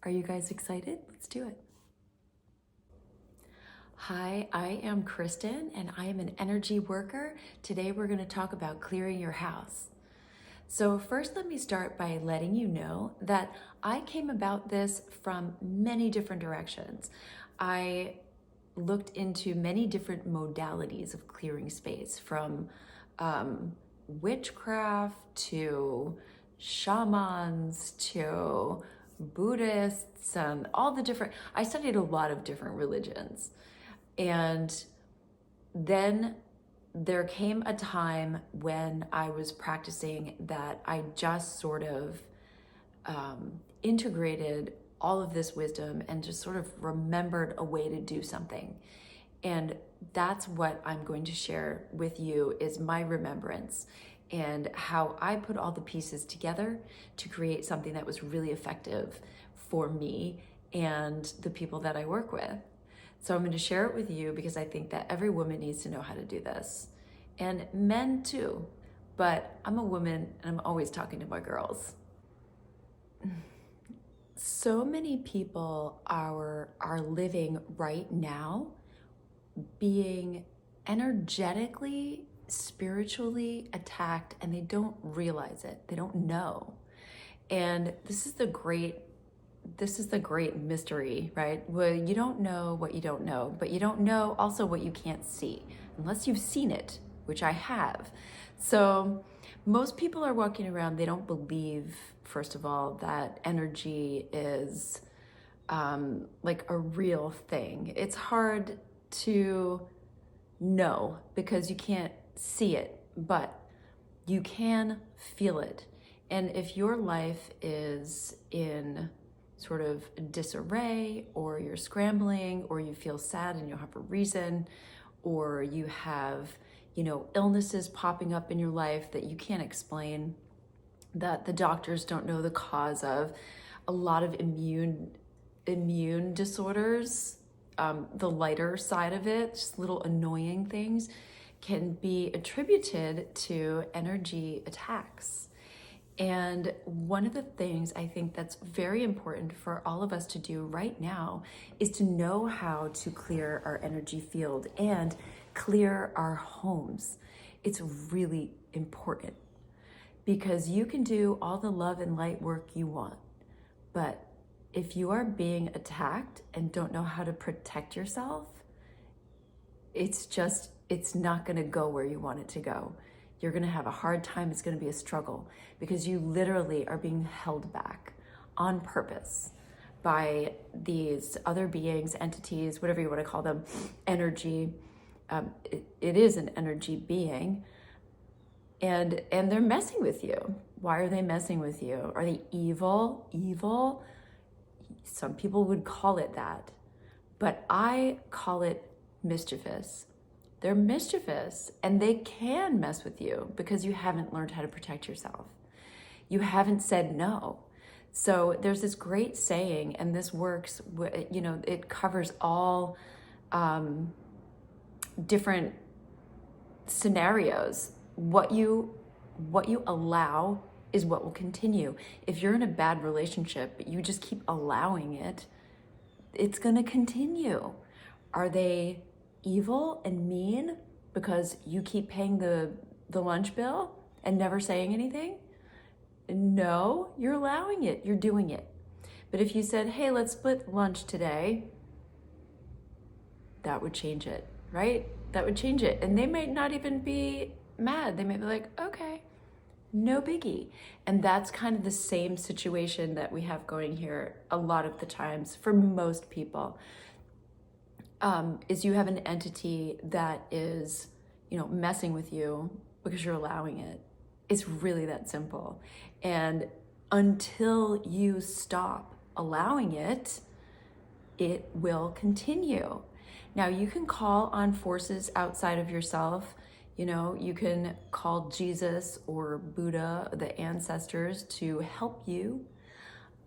Are you guys excited? Let's do it. Hi, I am Kristen and I am an energy worker. Today we're going to talk about clearing your house. So first let me start by letting you know that I came about this from many different directions. I looked into many different modalities of clearing space, from witchcraft to shamans to Buddhists and all the different, I studied a lot of different religions. And then there came a time when I was practicing that I just sort of integrated all of this wisdom and just sort of remembered a way to do something. And that's what I'm going to share with you, is my remembrance and how I put all the pieces together to create something that was really effective for me and the people that I work with. So I'm going to share it with you because I think that every woman needs to know how to do this, and men too. But I'm a woman and I'm always talking to my girls. So many people are living right now being energetically, spiritually attacked, and they don't realize it. They don't know. And this is the great mystery, right? Well, you don't know what you don't know, but you don't know also what you can't see, unless you've seen it, which I have. So most people are walking around, they don't believe, first of all, that energy is like a real thing. It's hard to know because you can't see it, but you can feel it. And if your life is in sort of disarray, or you're scrambling, or you feel sad and you don't have a reason, or you have, illnesses popping up in your life that you can't explain, that the doctors don't know the cause of, a lot of immune disorders, the lighter side of it, just little annoying things, can be attributed to energy attacks. And one of the things I think that's very important for all of us to do right now is to know how to clear our energy field and clear our homes. It's really important, because you can do all the love and light work you want, but if you are being attacked and don't know how to protect yourself, it's not going to go where you want it to go. You're going to have a hard time. It's going to be a struggle, because you literally are being held back on purpose by these other beings, entities, whatever you want to call them, energy. It is an energy being, and they're messing with you. Why are they messing with you? Are they evil? Evil? Some people would call it that, but I call it mischievous. They're mischievous, and they can mess with you because you haven't learned how to protect yourself. You haven't said no. So there's this great saying, and this works, it covers all different scenarios. What you allow is what will continue. If you're in a bad relationship, but you just keep allowing it, it's gonna continue. Are they evil and mean because you keep paying the lunch bill and never saying anything? No, you're allowing it, you're doing it. But if you said, hey, let's split lunch today, that would change it, right? That would change it. And they might not even be mad. They might be like, okay, no biggie. And that's kind of the same situation that we have going here a lot of the times for most people. Is you have an entity that is, messing with you because you're allowing it. It's really that simple. And until you stop allowing it, it will continue. Now, you can call on forces outside of yourself. You can call Jesus or Buddha, the ancestors, to help you.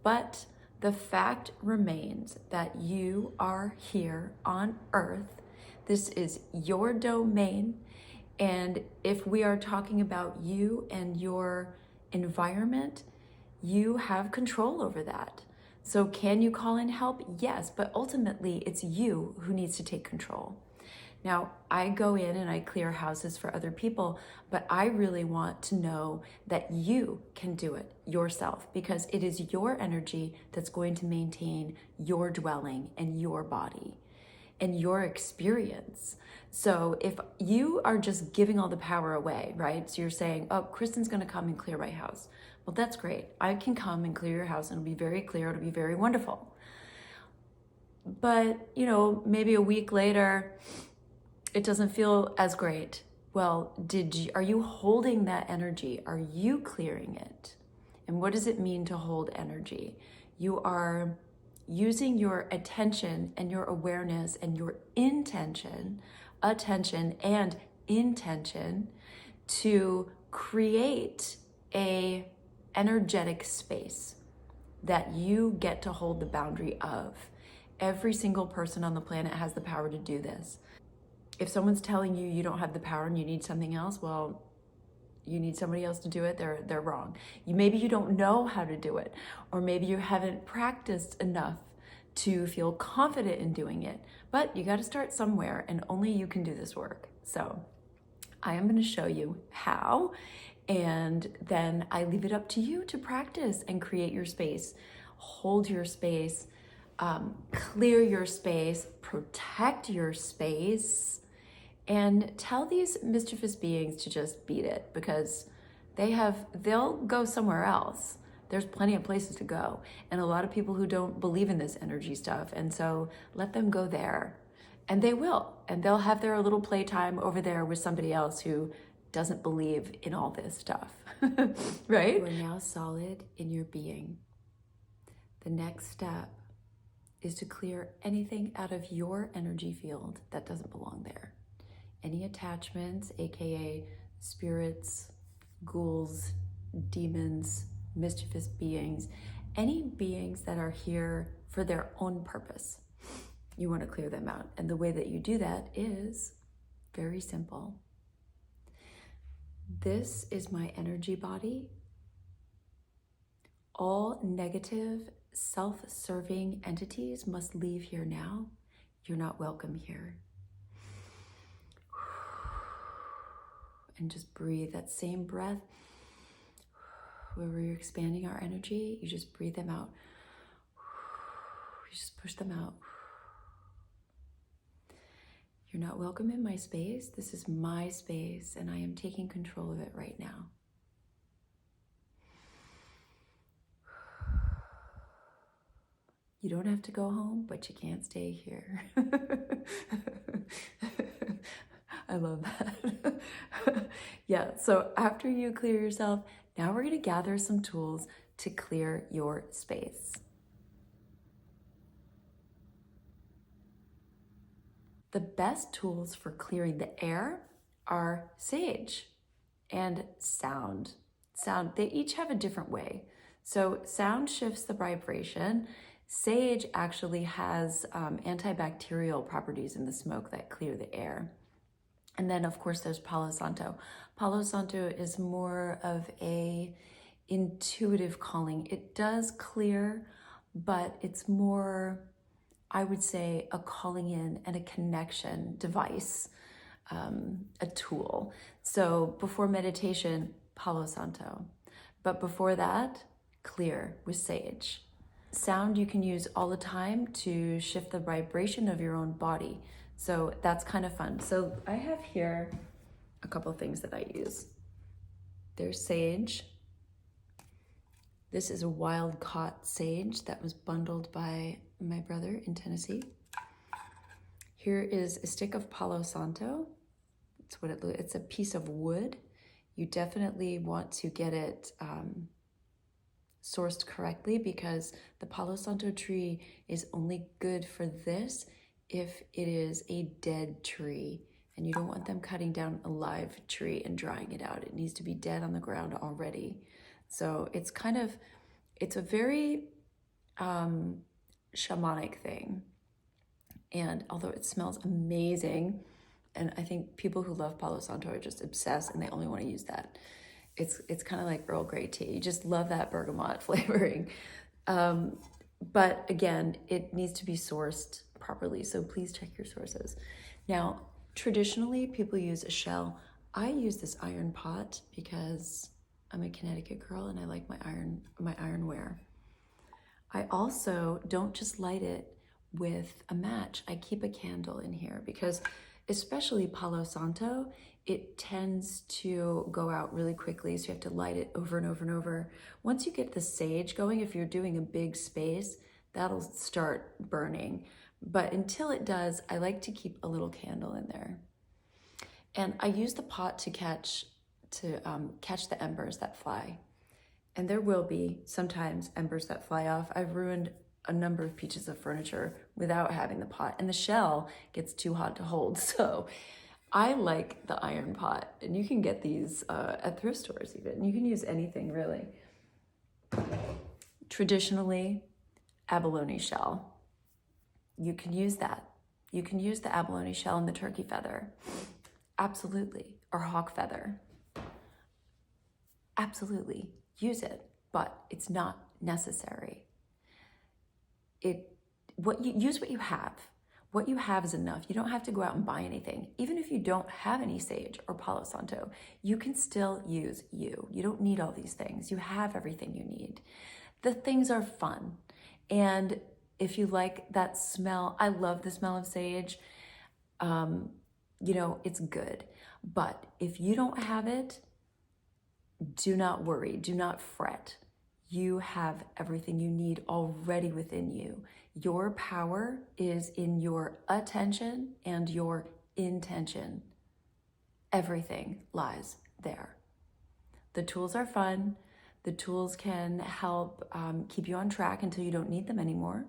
But the fact remains that you are here on Earth. This is your domain. And if we are talking about you and your environment, you have control over that. So can you call in help? Yes, but ultimately it's you who needs to take control. Now, I go in and I clear houses for other people, but I really want to know that you can do it yourself, because it is your energy that's going to maintain your dwelling and your body and your experience. So if you are just giving all the power away, right? So you're saying, oh, Kristen's going to come and clear my house. Well, that's great. I can come and clear your house and it'll be very clear. It'll be very wonderful. But, maybe a week later, it doesn't feel as great. Well, are you holding that energy? Are you clearing it? And what does it mean to hold energy? You are using your attention and your awareness and your attention and intention to create a energetic space that you get to hold the boundary of. Every single person on the planet has the power to do this. If someone's telling you you don't have the power and you need something else, well, you need somebody else to do it, they're wrong. Maybe you don't know how to do it, or maybe you haven't practiced enough to feel confident in doing it. But you got to start somewhere, and only you can do this work. So I am going to show you how, and then I leave it up to you to practice and create your space, hold your space, clear your space, protect your space, and tell these mischievous beings to just beat it, because they'll go somewhere else. There's plenty of places to go, and a lot of people who don't believe in this energy stuff, and so let them go there, and they will, and they'll have their little playtime over there with somebody else who doesn't believe in all this stuff. Right? You are now solid in your being. The next step is to clear anything out of your energy field that doesn't belong there. Any attachments, aka spirits, ghouls, demons, mischievous beings, any beings that are here for their own purpose. You want to clear them out. And the way that you do that is very simple. This is my energy body. All negative, self-serving entities must leave here now. You're not welcome here. And just breathe that same breath. Where we're expanding our energy, you just breathe them out. You just push them out. You're not welcome in my space. This is my space, and I am taking control of it right now. You don't have to go home, but you can't stay here. I love that. Yeah, so after you clear yourself, now we're going to gather some tools to clear your space. The best tools for clearing the air are sage and sound. They each have a different way. So sound shifts the vibration. Sage actually has antibacterial properties in the smoke that clear the air. And then, of course, there's Palo Santo. Palo Santo is more of a intuitive calling. It does clear, but it's more, I would say, a calling in and a connection device, a tool. So before meditation, Palo Santo. But before that, clear with sage. Sound you can use all the time to shift the vibration of your own body. So that's kind of fun. So I have here a couple of things that I use. There's sage. This is a wild caught sage that was bundled by my brother in Tennessee. Here is a stick of Palo Santo. It's what it looks. It's a piece of wood. You definitely want to get it sourced correctly, because the Palo Santo tree is only good for this if it is a dead tree, and you don't want them cutting down a live tree and drying it out. It needs to be dead on the ground already. So it's a very shamanic thing. And although it smells amazing, and I think people who love Palo Santo are just obsessed and they only want to use that. It's kind of like Earl Grey tea. You just love that bergamot flavoring. But again, it needs to be sourced properly. So please check your sources. Now, traditionally, people use a shell. I use this iron pot because I'm a Connecticut girl and I like my ironware. I also don't just light it with a match. I keep a candle in here because especially palo santo, it tends to go out really quickly. So you have to light it over and over and over. Once you get the sage going, if you're doing a big space, that'll start burning. But until it does, I like to keep a little candle in there. And I use the pot to catch the embers that fly. And there will be sometimes embers that fly off. I've ruined a number of pieces of furniture without having the pot, and the shell gets too hot to hold. So I like the iron pot, and you can get these at thrift stores even. You can use anything really. Traditionally, abalone shell. You can use that. You can use the abalone shell and the turkey feather. Absolutely. Or hawk feather. Absolutely. Use it, but it's not necessary. Use what you have. What you have is enough. You don't have to go out and buy anything. Even if you don't have any sage or palo santo, you can still use you. You don't need all these things. You have everything you need. The things are fun. And if you like that smell, I love the smell of sage. It's good. But if you don't have it, do not worry, do not fret. You have everything you need already within you. Your power is in your attention and your intention. Everything lies there. The tools are fun. The tools can help keep you on track until you don't need them anymore.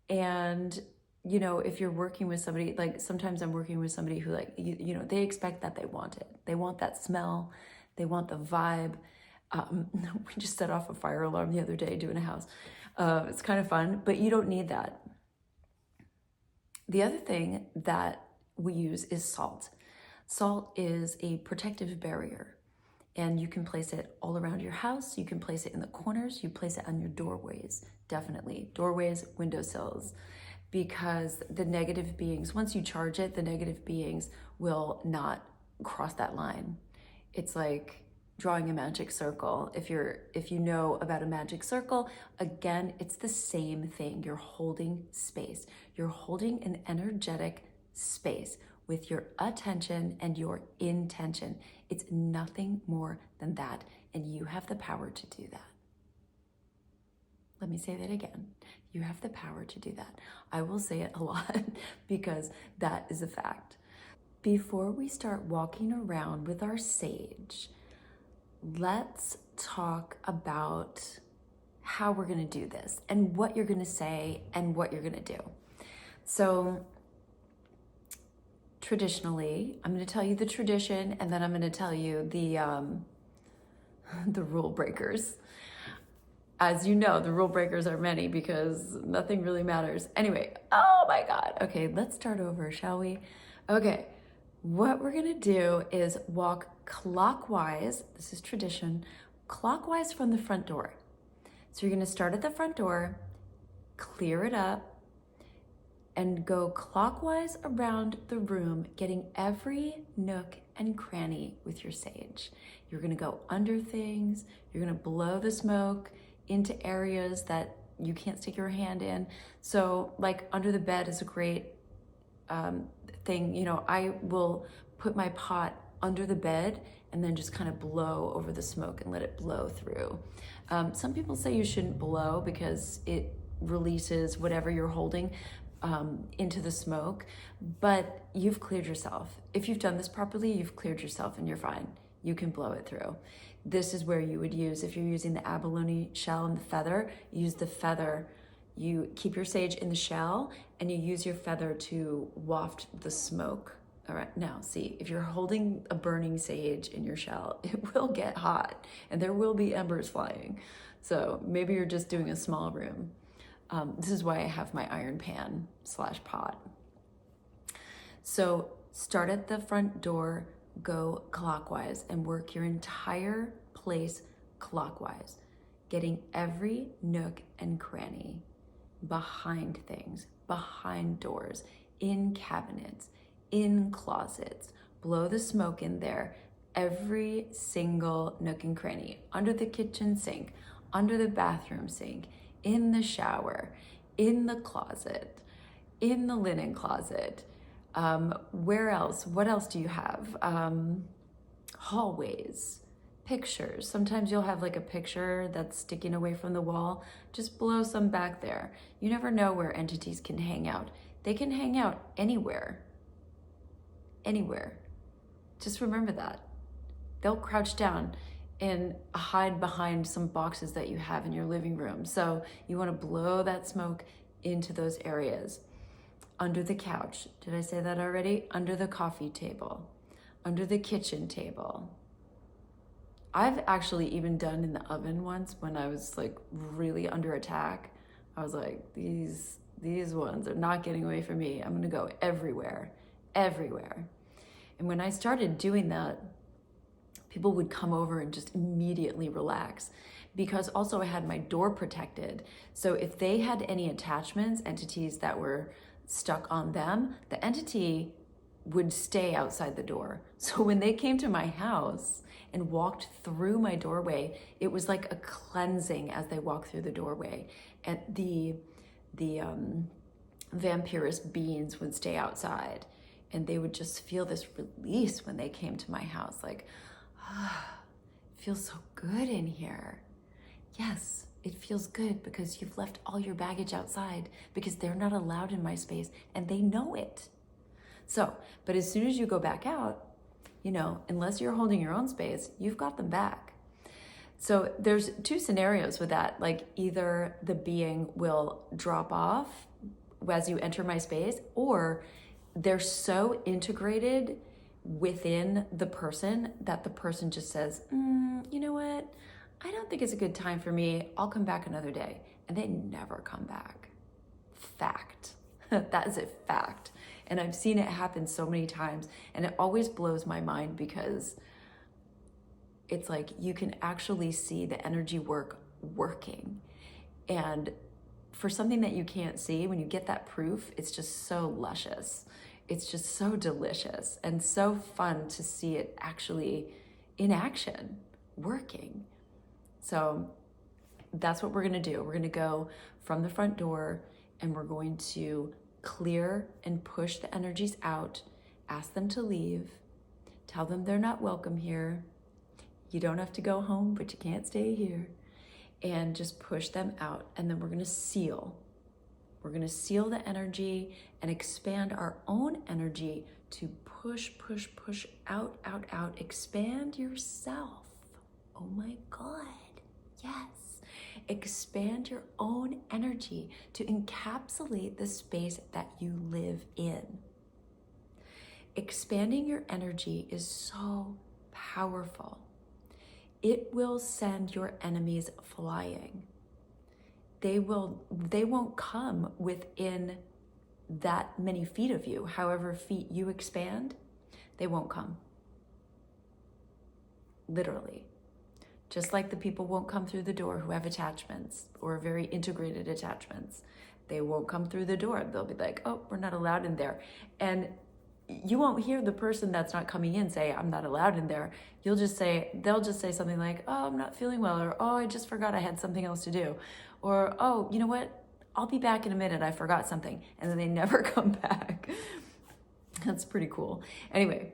And if you're working with somebody, like sometimes I'm working with somebody who they expect that they want it. They want that smell. They want the vibe. We just set off a fire alarm the other day doing a house. It's kind of fun, but you don't need that. The other thing that we use is salt. Salt is a protective barrier, and you can place it all around your house. You can place it in the corners. You place it on your doorways, definitely. Doorways, windowsills. Because the negative beings, once you charge it, the negative beings will not cross that line. It's like drawing a magic circle. If you know about a magic circle, again, it's the same thing. You're holding space. You're holding an energetic space with your attention and your intention. It's nothing more than that, and you have the power to do that. Let me say that again. You have the power to do that. I will say it a lot because that is a fact. Before we start walking around with our sage, let's talk about how we're going to do this and what you're going to say and what you're going to do. So traditionally, I'm going to tell you the tradition, and then I'm going to tell you the rule breakers. As you know, the rule breakers are many because nothing really matters. Anyway, oh my God. Okay, let's start over, shall we? Okay, what we're gonna do is walk clockwise. This is tradition, clockwise from the front door. So you're gonna start at the front door, clear it up, and go clockwise around the room, getting every nook and cranny with your sage. You're gonna go under things, you're gonna blow the smoke into areas that you can't stick your hand in. So like under the bed is a great thing. I will put my pot under the bed and then just kind of blow over the smoke and let it blow through. Some people say you shouldn't blow because it releases whatever you're holding into the smoke, but you've cleared yourself. If you've done this properly, you've cleared yourself and you're fine. You can blow it through. This is where you would use, if you're using the abalone shell and the feather, use the feather. You keep your sage in the shell and you use your feather to waft the smoke. All right, now see, if you're holding a burning sage in your shell, it will get hot and there will be embers flying. So maybe you're just doing a small room. This is why I have my iron pan / pot. So start at the front door, go clockwise and work your entire place clockwise. getting every nook and cranny, behind things, behind doors, in cabinets, in closets. Blow the smoke in there, every single nook and cranny, under the kitchen sink, under the bathroom sink, in the shower, in the closet, in the linen closet. Where else? What else do you have? Hallways, pictures. Sometimes you'll have like a picture that's sticking away from the wall. Just blow some back there. You never know where entities can hang out. They can hang out anywhere. Anywhere. Just remember that. They'll crouch down and hide behind some boxes that you have in your living room. So you want to blow that smoke into those areas. Under the couch. Did I say that already? Under the coffee table. Under the kitchen table. I've actually even done in the oven once when I was like really under attack. I was like, these ones are not getting away from me. I'm gonna go everywhere, everywhere. And when I started doing that, people would come over and just immediately relax, because also I had my door protected. So if they had any attachments, entities that were stuck on them, the entity would stay outside the door. So when they came to my house and walked through my doorway, it was like a cleansing as they walked through the doorway. And the vampirist beings would stay outside, and they would just feel this release when they came to my house, like, ah, it feels so good in here. Yes, it feels good because you've left all your baggage outside, because they're not allowed in my space and they know it. So, but as soon as you go back out, you know, unless you're holding your own space, you've got them back. So there's two scenarios with that. Like, either the being will drop off as you enter my space, or they're so integrated within the person that the person just says, you know what? I don't think it's a good time for me. I'll come back another day. And they never come back. Fact. That is a fact. And I've seen it happen so many times, and it always blows my mind, because it's like you can actually see the energy working. And for something that you can't see, when you get that proof, it's just so luscious. It's just so delicious and so fun to see it actually in action, working. So that's what we're gonna do. We're gonna go from the front door, and we're going to clear and push the energies out, ask them to leave, tell them they're not welcome here. You don't have to go home, but you can't stay here. And just push them out. And then we're gonna seal. We're gonna seal the energy and expand our own energy to push, push, push, out, out, out. Expand yourself. Oh my God, yes. Expand your own energy to encapsulate the space that you live in. Expanding your energy is so powerful. It will send your enemies flying. They won't come within that many feet of you. However feet you expand, they won't come. Literally. Just like the people won't come through the door who have attachments, or very integrated attachments. They won't come through the door. They'll be like, oh, we're not allowed in there. And you won't hear the person that's not coming in say, I'm not allowed in there. They'll just say something like, oh, I'm not feeling well, or oh, I just forgot I had something else to do. Or, oh, you know what? I'll be back in a minute. I forgot something. And then they never come back. That's pretty cool. Anyway.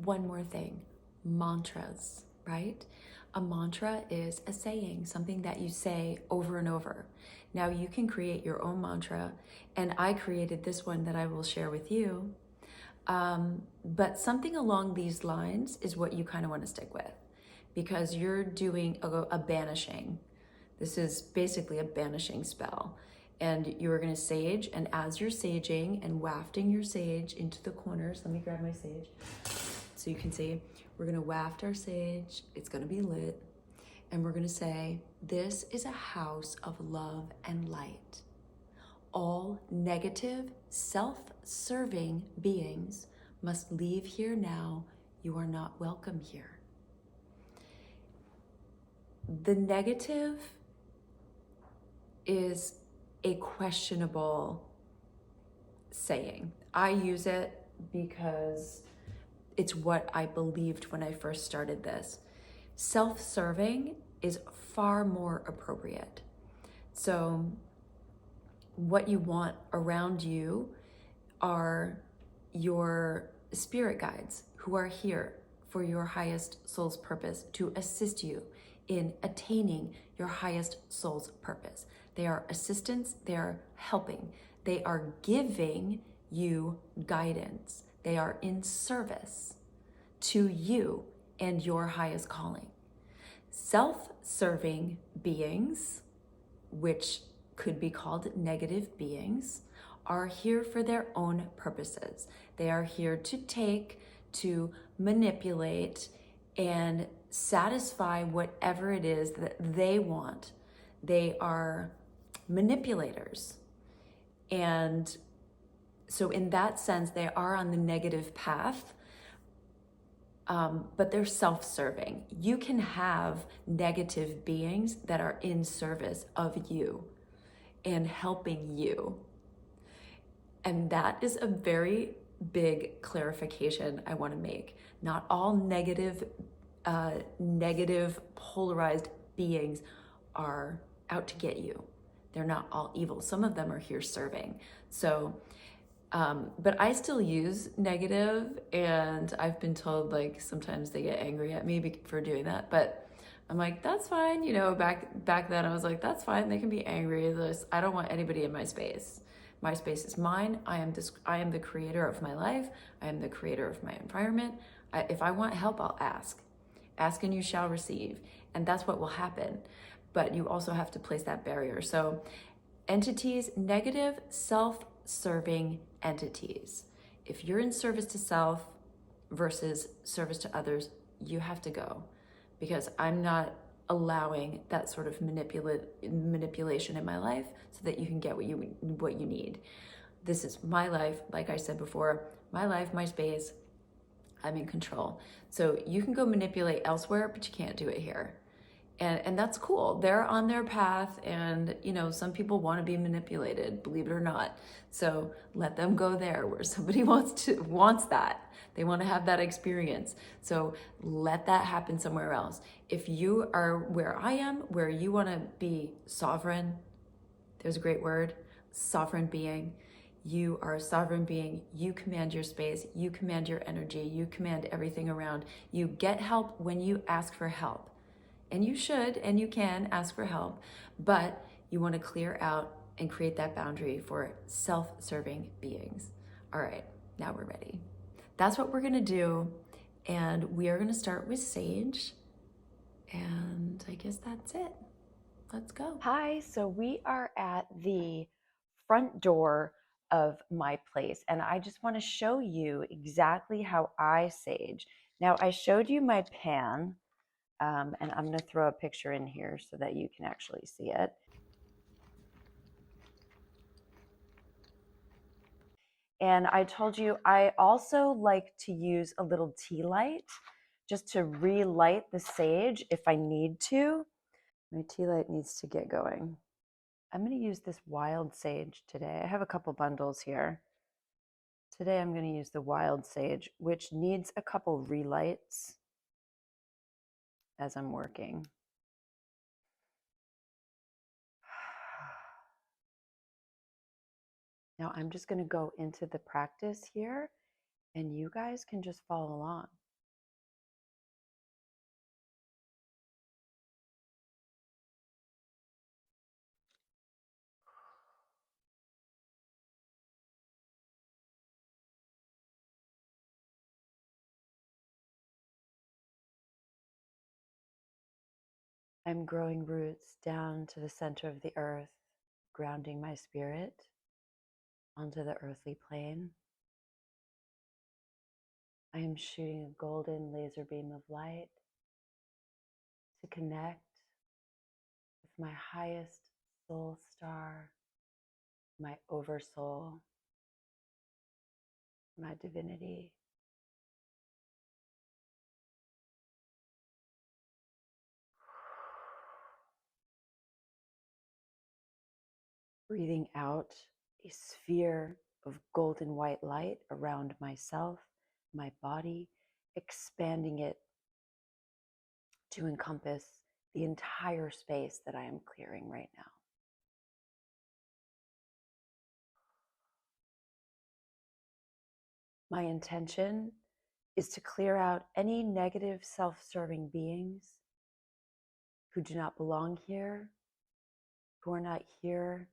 One more thing, mantras, right? A mantra is a saying, something that you say over and over. Now you can create your own mantra, and I created this one that I will share with you. But something along these lines is what you kind of want to stick with, because you're doing a banishing. This is basically a banishing spell. And you're going to sage, and as you're saging and wafting your sage into the corners, let me grab my sage. So you can see, we're gonna waft our sage, it's gonna be lit, and we're gonna say, this is a house of love and light. All negative, self-serving beings must leave here now. You are not welcome here. The negative is a questionable saying. I use it because it's what I believed when I first started this. Self-serving is far more appropriate. So what you want around you are your spirit guides who are here for your highest soul's purpose to assist you in attaining your highest soul's purpose. They are assistants, they are helping, they are giving you guidance, they are in service to you and your highest calling. Self-serving beings, which could be called negative beings, are here for their own purposes. They are here to take, to manipulate, and satisfy whatever it is that they want. They are manipulators. And so in that sense, they are on the negative path, but they're self-serving. You can have negative beings that are in service of you and helping you. And that is a very big clarification I want to make. Not all negative polarized beings are out to get you. They're not all evil. Some of them are here serving. So, but I still use negative, and I've been told like sometimes they get angry at me for doing that, but I'm like, that's fine. You know, back then I was like, that's fine. They can be angry. I don't want anybody in my space. My space is mine. I am the creator of my life. I am the creator of my environment. If I want help, I'll ask. Ask and you shall receive. And that's what will happen. But you also have to place that barrier. So entities, negative, self-serving entities. If you're in service to self versus service to others, you have to go, because I'm not allowing that sort of manipulation in my life so that you can get what you need. This is my life, like I said before, my life, my space. I'm in control. So you can go manipulate elsewhere, but you can't do it here. And that's cool. They're on their path, and you know, some people want to be manipulated, believe it or not. So let them go there where somebody wants that. They want to have that experience. So let that happen somewhere else. If you are where I am, where you want to be sovereign, there's a great word, sovereign being. You are a sovereign being. You command your space. You command your energy. You command everything around. You get help when you ask for help. And you should, and you can ask for help, but you want to clear out and create that boundary for self-serving beings. All right, now we're ready. That's what we're going to do. And we are going to start with sage. And I guess that's it. Let's go. Hi, so we are at the front door of my place, and I just want to show you exactly how I sage. Now, I showed you my pan, and I'm going to throw a picture in here so that you can actually see it. And I told you I also like to use a little tea light just to relight the sage if I need to. My tea light needs to get going. I'm going to use this wild sage today. I have a couple bundles here. Today I'm going to use the wild sage, which needs a couple relights as I'm working. Now I'm just going to go into the practice here, and you guys can just follow along. I'm growing roots down to the center of the earth, grounding my spirit onto the earthly plane. I am shooting a golden laser beam of light to connect with my highest soul star, my oversoul, my divinity. Breathing out a sphere of golden white light around myself, my body, expanding it to encompass the entire space that I am clearing right now. My intention is to clear out any negative self-serving beings who do not belong here, who are not here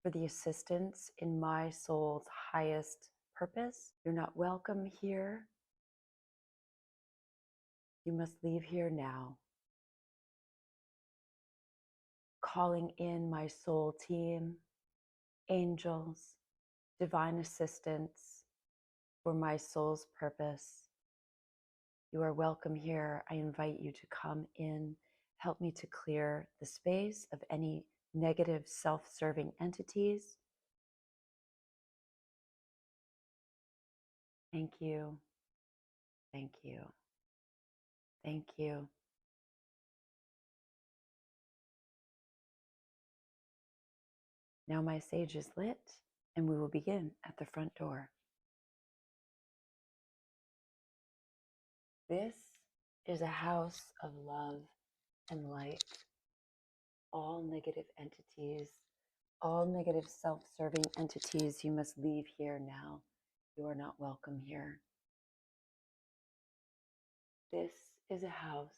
for the assistance in my soul's highest purpose. You're not welcome here. You must leave here now. Calling in my soul team, angels, divine assistance for my soul's purpose. You are welcome here. I invite you to come in, help me to clear the space of any negative self-serving entities. Thank you. Thank you. Thank you. Now my sage is lit, and we will begin at the front door. This is a house of love and light. All negative entities, all negative self-serving entities, you must leave here now. You are not welcome here. This is a house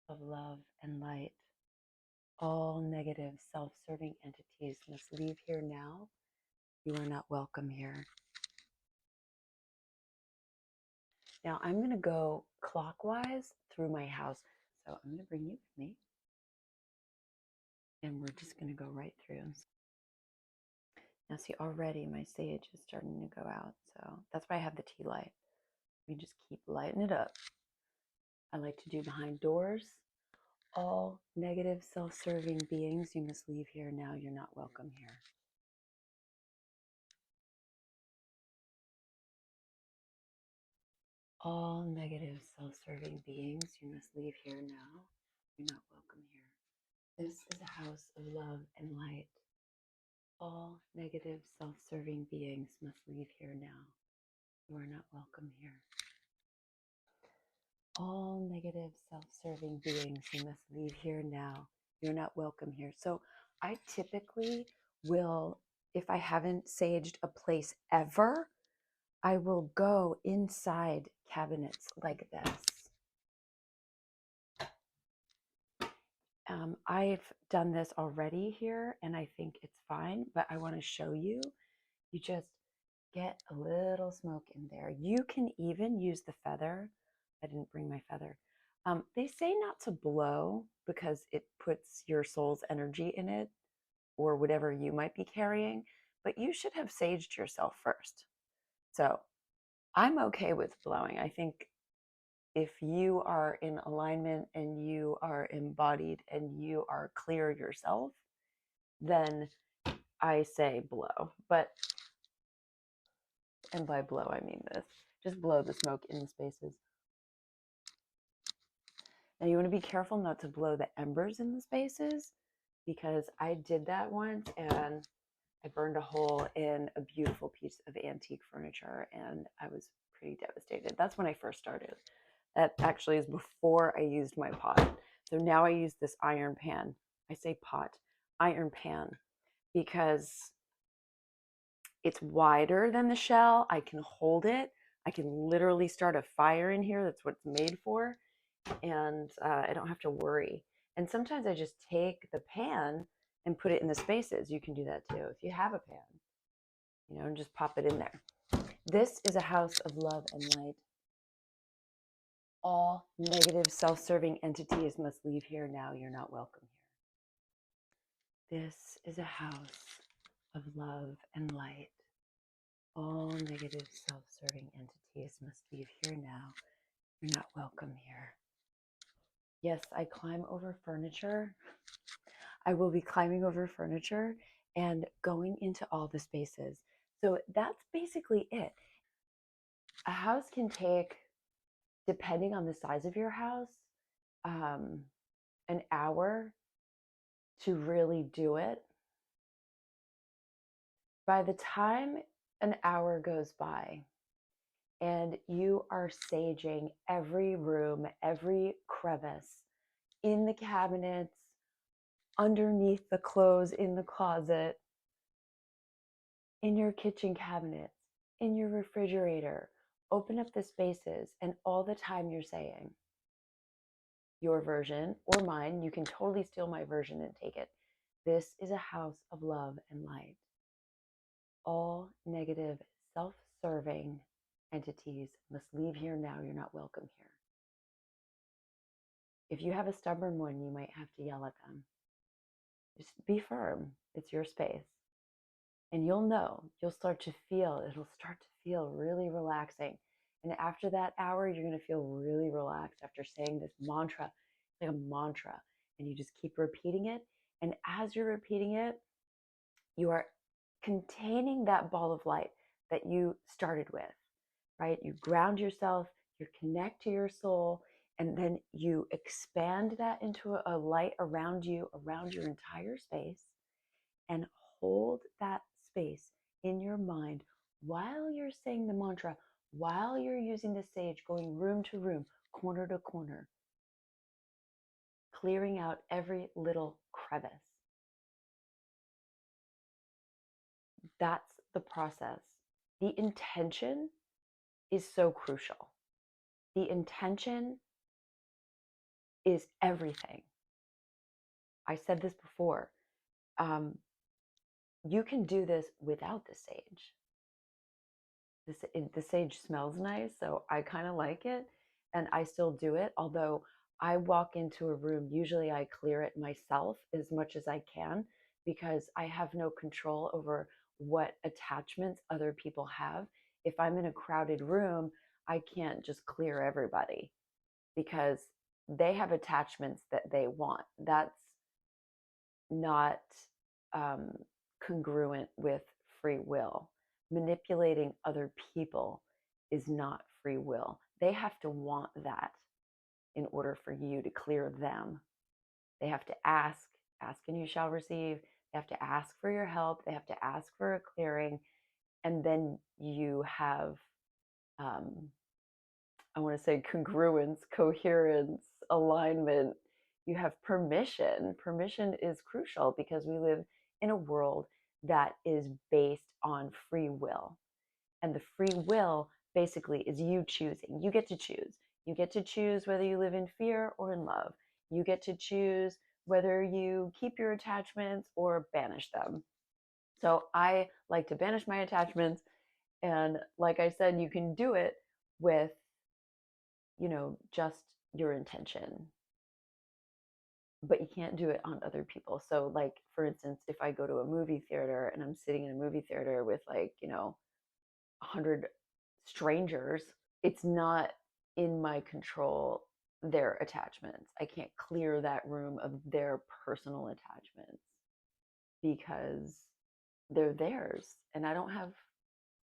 of love and light. All negative self-serving entities must leave here now. You are not welcome here. Now I'm going to go clockwise through my house. So I'm going to bring you with me. And we're just going to go right through. Now see, already my sage is starting to go out. So that's why I have the tea light. We just keep lighting it up. I like to do behind doors. All negative self-serving beings, you must leave here now. You're not welcome here. All negative self-serving beings, you must leave here now. You're not welcome here. This is a house of love and light. All negative self-serving beings must leave here now. You are not welcome here. All negative self-serving beings, you must leave here now. You're not welcome here. So I typically will, if I haven't saged a place ever, I will go inside cabinets like this. I've done this already here and I think it's fine, but I want to show you. You just get a little smoke in there. You can even use the feather. I didn't bring my feather. They say not to blow because it puts your soul's energy in it or whatever you might be carrying, but you should have saged yourself first. So I'm okay with blowing. I think if you are in alignment and you are embodied and you are clear yourself, then I say blow. But, and by blow, I mean this. Just blow the smoke in spaces. Now you want to be careful not to blow the embers in the spaces because I did that once and I burned a hole in a beautiful piece of antique furniture and I was pretty devastated. That's when I first started. That actually is before I used my pot. So now I use this iron pan. I say pot, iron pan, because it's wider than the shell. I can hold it. I can literally start a fire in here. That's what it's made for. And I don't have to worry. And sometimes I just take the pan and put it in the spaces. You can do that too if you have a pan, you know, and just pop it in there. This is a house of love and light. All negative self-serving entities must leave here now. You're not welcome here. This is a house of love and light. All negative self-serving entities must leave here now. You're not welcome here. Yes, I climb over furniture. I will be climbing over furniture and going into all the spaces. So that's basically it. A house can take, depending on the size of your house, an hour to really do it. By the time an hour goes by and you are saging every room, every crevice in the cabinets, underneath the clothes in the closet, in your kitchen cabinets, in your refrigerator, open up the spaces, and all the time you're saying your version or mine, you can totally steal my version and take it. This is a house of love and light. All negative, self-serving entities must leave here now. You're not welcome here. If you have a stubborn one, you might have to yell at them. Just be firm. It's your space. And you'll know, you'll start to feel, it'll start to feel really relaxing. And after that hour, you're going to feel really relaxed after saying this mantra, like a mantra. And you just keep repeating it. And as you're repeating it, you are containing that ball of light that you started with, right? You ground yourself, you connect to your soul, and then you expand that into a light around you, around your entire space, and hold that space in your mind while you're saying the mantra, while you're using the sage, going room to room, corner to corner, clearing out every little crevice. That's the process. The intention is so crucial. The intention is everything. I said this before. You can do this without the sage. The sage smells nice, so I kind of like it, and I still do it. Although I walk into a room, usually I clear it myself as much as I can because I have no control over what attachments other people have. If I'm in a crowded room, I can't just clear everybody because they have attachments that they want. That's not congruent with free will. Manipulating other people is not free will. They have to want that in order for you to clear them. They have to ask and you shall receive. They have to ask for your help. They have to ask for a clearing. And then you have, I want to say, congruence, coherence, alignment. You have permission. Permission is crucial because we live in a world that is based on free will. And the free will basically is you choosing. You get to choose. You get to choose whether you live in fear or in love. You get to choose whether you keep your attachments or banish them. So I like to banish my attachments. And like I said, you can do it with, just your intention, but you can't do it on other people. So like, for instance, if I go to a movie theater and I'm sitting in a movie theater with 100 strangers, it's not in my control their attachments. I can't clear that room of their personal attachments because they're theirs and I don't have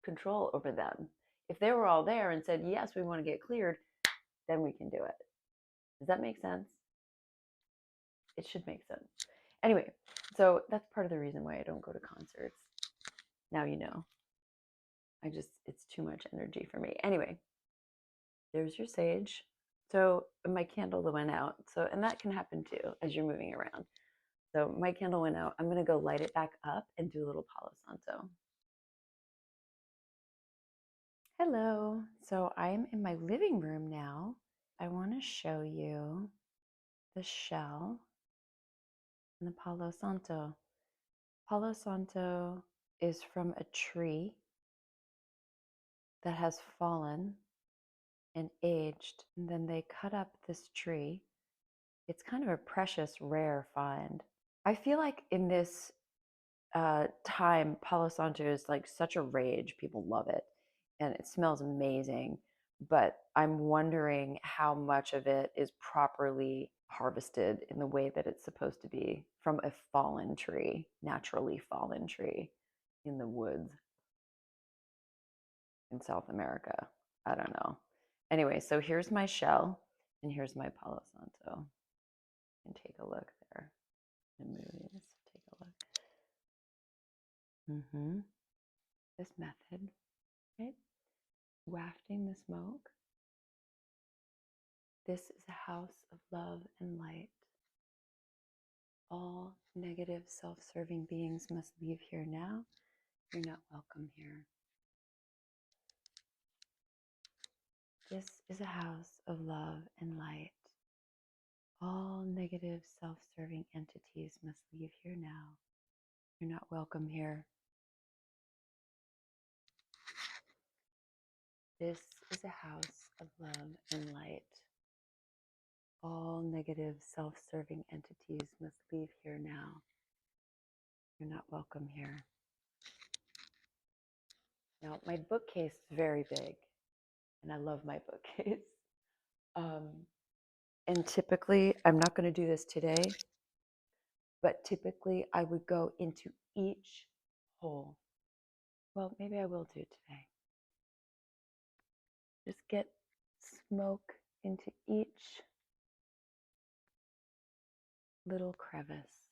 control over them. If they were all there and said, yes, we want to get cleared, then we can do it. Does that make sense? It should make sense. Anyway, so that's part of the reason why I don't go to concerts. Now you know. It's too much energy for me. Anyway, there's your sage. So my candle went out. So, and that can happen too as you're moving around. So my candle went out. I'm going to go light it back up and do a little palo santo. Hello. So I'm in my living room now. I want to show you the shell and the palo santo. Palo santo is from a tree that has fallen and aged, and then they cut up this tree. It's kind of a precious, rare find. I feel like in this time, Palo Santo is like such a rage. People love it, and it smells amazing. But I'm wondering how much of it is properly harvested in the way that it's supposed to be from a fallen tree, naturally fallen tree in the woods in South America. I don't know. Anyway, so here's my shell and here's my Palo Santo. And take a look there. And move these. Take a look. this method, right? Wafting the smoke. This is a house of love and light. All negative, self-serving beings must leave here now. You're not welcome here. This is a house of love and light. All negative, self-serving entities must leave here now. You're not welcome here. This is a house of love and light. All negative, self-serving entities must leave here now. You're not welcome here. Now, my bookcase is very big, and I love my bookcase. And typically, I'm not going to do this today, but typically I would go into each hole. Well, maybe I will do it today. Just get smoke into each little crevice.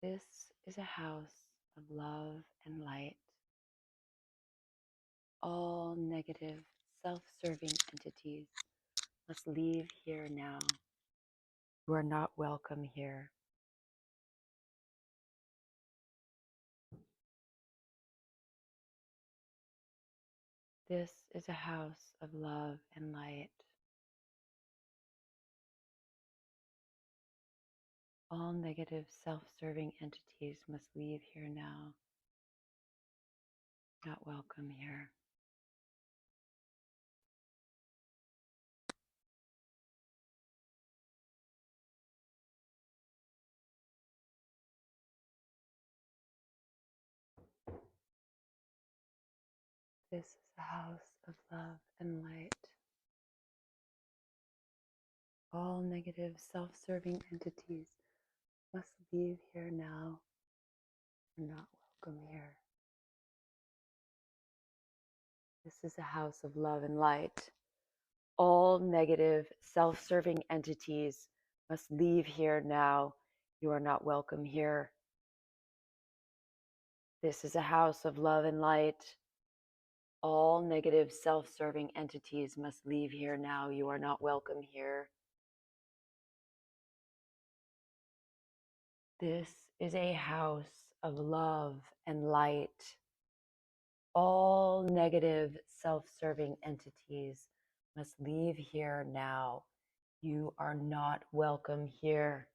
This is a house of love and light. All negative, self-serving entities must leave here now. You are not welcome here. This is a house of love and light. All negative, self-serving entities must leave here now. Not welcome here. This is a house of love and light. All negative, self-serving entities must leave here now. You're not welcome here. This is a house of love and light. All negative, self-serving entities must leave here now. You are not welcome here. This is a house of love and light. All negative, self-serving entities must leave here now. You are not welcome here. This is a house of love and light. All negative, self-serving entities must leave here now. You are not welcome here.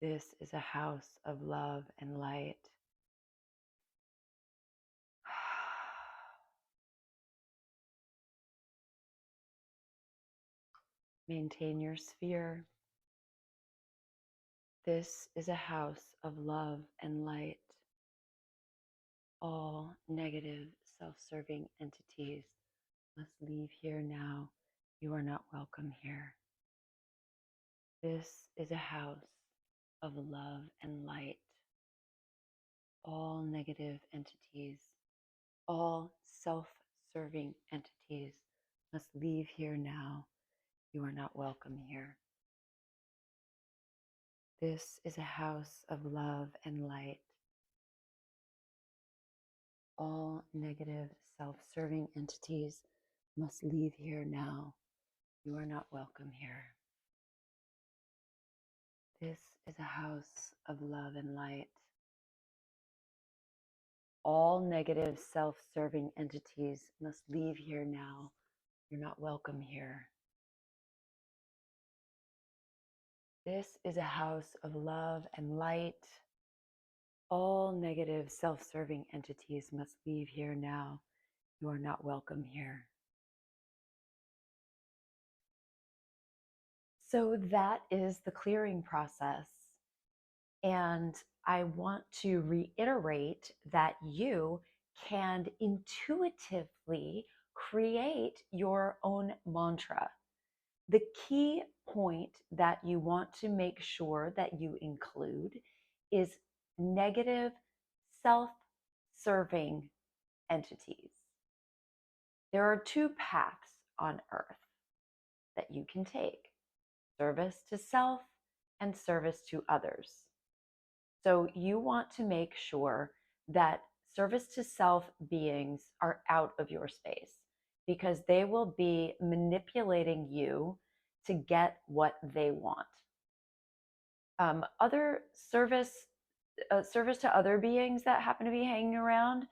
This is a house of love and light. Maintain your sphere. This is a house of love and light. All negative, self-serving entities must leave here now. You are not welcome here. This is a house of love and light. All negative entities, all self-serving entities must leave here now. You are not welcome here. This is a house of love and light. All negative, self-serving entities must leave here now. You are not welcome here. This is a house of love and light. All negative, self-serving entities must leave here now. You're not welcome here. This is a house of love and light. All negative, self-serving entities must leave here now. You are not welcome here. So that is the clearing process. And I want to reiterate that you can intuitively create your own mantra. The key point that you want to make sure that you include is negative, self-serving entities. There are two paths on earth that you can take: service to self and service to others. So you want to make sure that service to self beings are out of your space because they will be manipulating you to get what they want. Other service to other beings that happen to be hanging around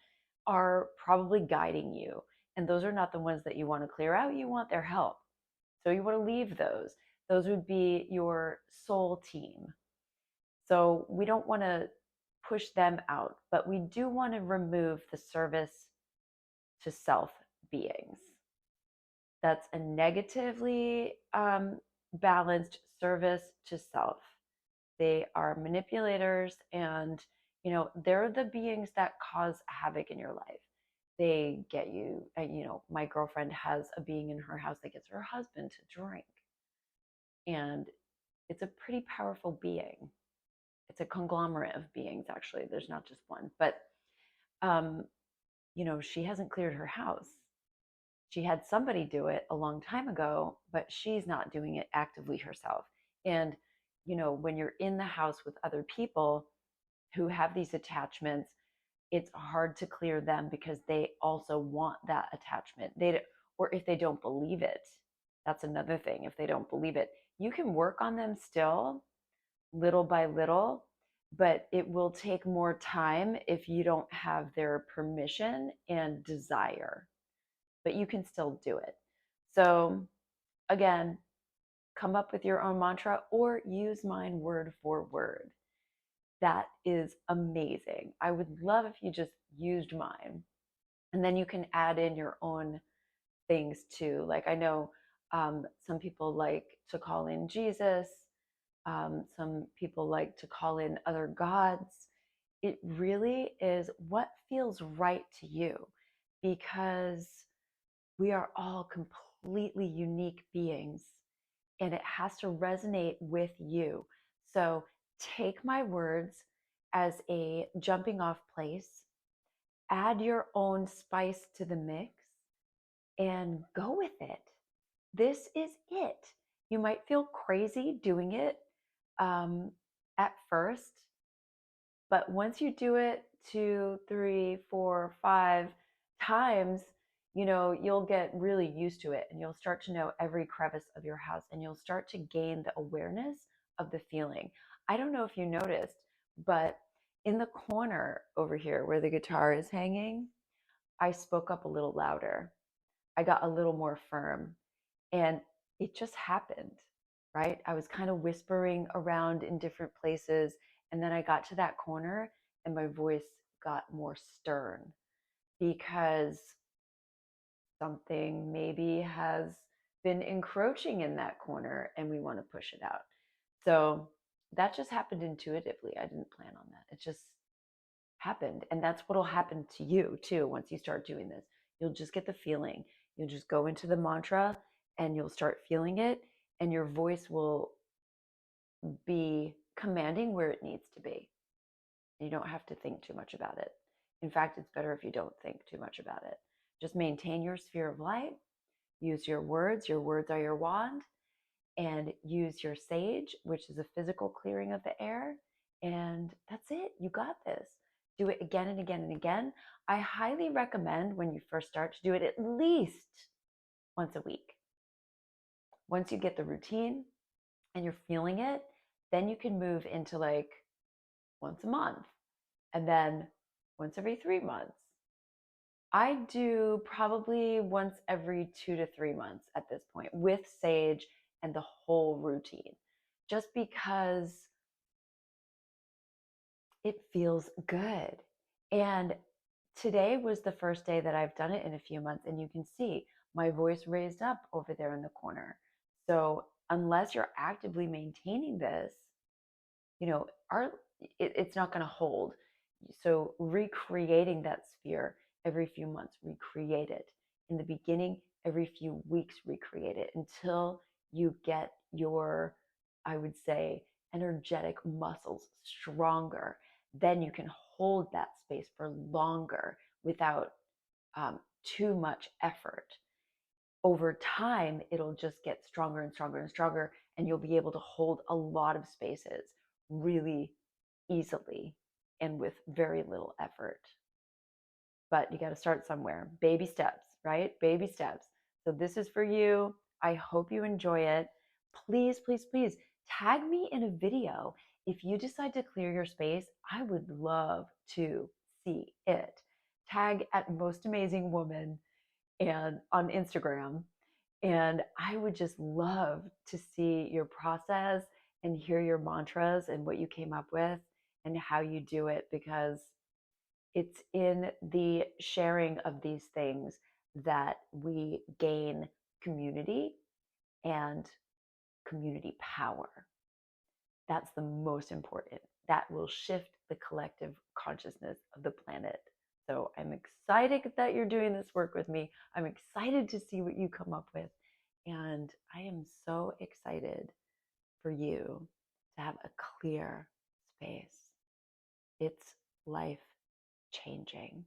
are probably guiding you, and those are not the ones that you want to clear out. You want their help, so you want to leave those. Those would be your soul team. So we don't want to push them out, but we do want to remove the service to self beings. That's a negatively balanced service to self. They are manipulators, and they're the beings that cause havoc in your life. They get you, and my girlfriend has a being in her house that gets her husband to drink, and it's a pretty powerful being. It's a conglomerate of beings, actually. There's not just one, but um, she hasn't cleared her house. She had somebody do it a long time ago, but she's not doing it actively herself. And when you're in the house with other people who have these attachments, it's hard to clear them because they also want that attachment. Or if they don't believe it, that's another thing. If they don't believe it, you can work on them still, little by little, but it will take more time if you don't have their permission and desire. But you can still do it. So, again, come up with your own mantra or use mine word for word. That is amazing. I would love if you just used mine. And then you can add in your own things too. Like I know some people like to call in Jesus. Some people like to call in other gods. It really is what feels right to you, because we are all completely unique beings and it has to resonate with you. So take my words as a jumping off place, add your own spice to the mix, and go with it. This is it. You might feel crazy doing it at first, but once you do it 2, 3, 4, 5 times, you'll get really used to it and you'll start to know every crevice of your house and you'll start to gain the awareness of the feeling. I don't know if you noticed, but in the corner over here where the guitar is hanging, I spoke up a little louder. I got a little more firm, and it just happened, right? I was kind of whispering around in different places, and then I got to that corner and my voice got more stern because something maybe has been encroaching in that corner and we want to push it out. So that just happened intuitively. I didn't plan on that. It just happened. And that's what will happen to you too once you start doing this. You'll just get the feeling. You'll just go into the mantra and you'll start feeling it, and your voice will be commanding where it needs to be. You don't have to think too much about it. In fact, it's better if you don't think too much about it. Just maintain your sphere of light, use your words. Your words are your wand, and use your sage, which is a physical clearing of the air. And that's it. You got this. Do it again and again and again. I highly recommend when you first start to do it at least once a week. Once you get the routine and you're feeling it, then you can move into like once a month and then once every 3 months. I do probably once every 2 to 3 months at this point with sage and the whole routine, just because it feels good. And today was the first day that I've done it in a few months, and you can see my voice raised up over there in the corner. So unless you're actively maintaining this, it's not going to hold. So recreating that sphere every few months, recreate it. In the beginning, every few weeks, recreate it until you get your, I would say, energetic muscles stronger. Then you can hold that space for longer without too much effort. over time, it'll just get stronger and stronger and stronger, and you'll be able to hold a lot of spaces really easily and with very little effort. But you got to start somewhere. Baby steps, right? Baby steps. So this is for you. I hope you enjoy it. Please, please, please tag me in a video. If you decide to clear your space, I would love to see it. Tag at Most Amazing Woman and on Instagram. And I would just love to see your process and hear your mantras and what you came up with and how you do it, because it's in the sharing of these things that we gain community and community power. That's the most important. That will shift the collective consciousness of the planet. So I'm excited that you're doing this work with me. I'm excited to see what you come up with. And I am so excited for you to have a clear space. It's life changing.